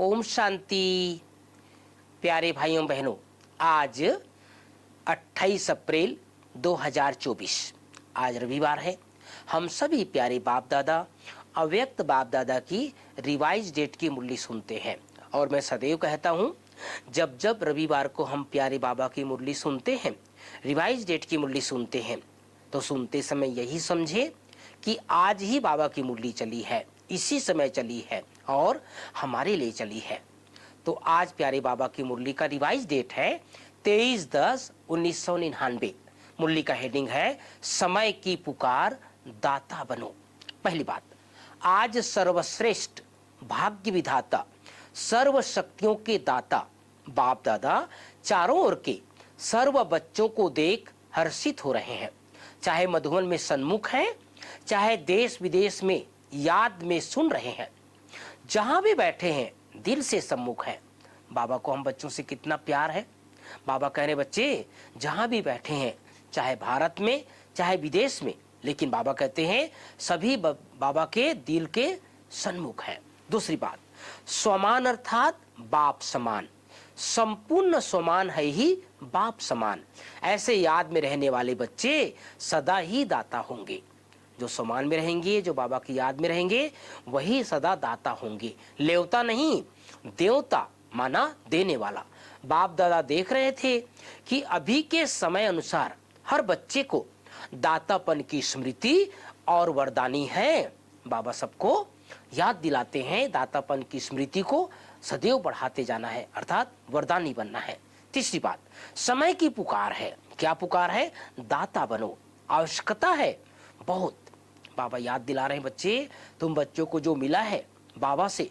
ओम शांति। प्यारे भाइयों बहनों, आज 28 अप्रैल 2024 आज रविवार है। हम सभी प्यारे बाप दादा, अव्यक्त बाप दादा की रिवाइज डेट की मुरली सुनते हैं। और मैं सदैव कहता हूँ, जब जब रविवार को हम प्यारे बाबा की मुरली सुनते हैं, रिवाइज डेट की मुरली सुनते हैं, तो सुनते समय यही समझे कि आज ही बाबा की मुरली चली है, इसी समय चली है और हमारे लिए चली है। तो आज प्यारे बाबा की मुरली का रिवाइज डेट है 23/10/1999। मुरली का हेडिंग है समय की पुकार, दाता बनो। पहली बात, आज सर्वश्रेष्ठ भाग्य विधाता, सर्व शक्तियों के दाता बाप दादा चारों ओर के सर्व बच्चों को देख हर्षित हो रहे हैं। चाहे मधुबन में सन्मुख हैं, चाहे देश विदेश में याद में सुन रहे हैं, जहां भी बैठे हैं दिल से सम्मुख हैं। बाबा को हम बच्चों से कितना प्यार है। बाबा कह रहे बच्चे जहां भी बैठे हैं, चाहे भारत में चाहे विदेश में, लेकिन बाबा कहते हैं सभी बाबा के दिल के सन्मुख हैं। दूसरी बात, स्वमान अर्थात बाप समान, संपूर्ण स्वमान है ही बाप समान। ऐसे याद में रहने वाले बच्चे सदा ही दाता होंगे। जो स्वमान में रहेंगे, जो बाबा की याद में रहेंगे, वही सदा दाता होंगे। लेवता नहीं, देवता माना देने वाला। बाप दादा देख रहे थे कि अभी के समय अनुसार हर बच्चे को दातापन की स्मृति और वरदानी है। बाबा सबको याद दिलाते हैं, दातापन की स्मृति को सदैव बढ़ाते जाना है, अर्थात वरदानी बनना है। तीसरी बात, समय की पुकार है। क्या पुकार है? दाता बनो। आवश्यकता है बहुत। बाबा याद दिला रहे हैं, बच्चे तुम बच्चों को जो मिला है बाबा से,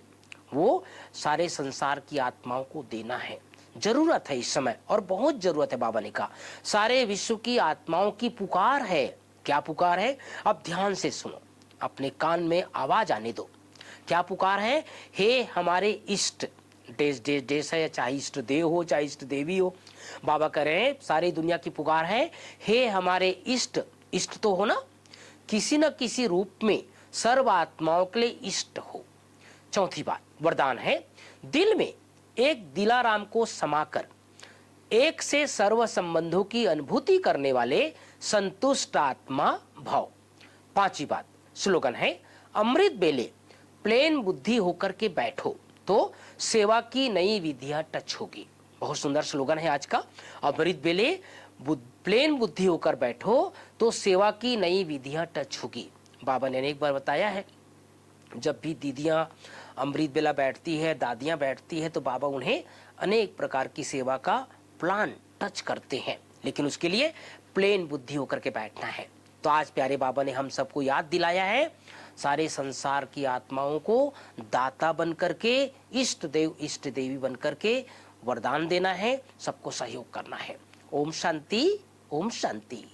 वो सारे संसार की आत्माओं को देना है। जरूरत है इस समय, और बहुत जरूरत है। बाबा ने कहा सारे विश्व की आत्माओं की पुकार है। क्या पुकार है? अब ध्यान से सुनो, अपने कान में आवाज आने दो। क्या पुकार है? हे हमारे इष्ट, देश है, चाहे इष्ट देव हो चाहे इष्ट देवी हो। बाबा कह रहे हैं सारी दुनिया की पुकार है, हे हमारे इष्ट। इष्ट तो हो ना, किसी न किसी रूप में सर्व आत्माओं के लिए इष्ट हो। चौथी बात, वरदान है दिल में एक दिलाराम को समाकर एक से सर्व संबंधों की अनुभूति करने वाले संतुष्ट आत्मा भव। पांचवी बात, स्लोगन है अमृत बेले प्लेन बुद्धि होकर के बैठो तो सेवा की नई विधियां टच होगी। बहुत सुंदर स्लोगन है आज का। अमृत बेले प्लेन बुद्धि होकर बैठो तो सेवा की नई विधियां टच होगी। बाबा ने अनेक बार बताया है, जब भी दीदियां अमृत बेला बैठती है, दादियां बैठती है, तो बाबा उन्हें अनेक प्रकार की सेवा का प्लान टच करते हैं, लेकिन उसके लिए प्लेन बुद्धि होकर के बैठना है। तो आज प्यारे बाबा ने हम सबको याद दिलाया है, सारे संसार की आत्माओं को दाता बन करके, इष्ट देव इष्ट देवी बन करके वरदान देना है, सबको सहयोग करना है। ओम शांति, ओम शांति।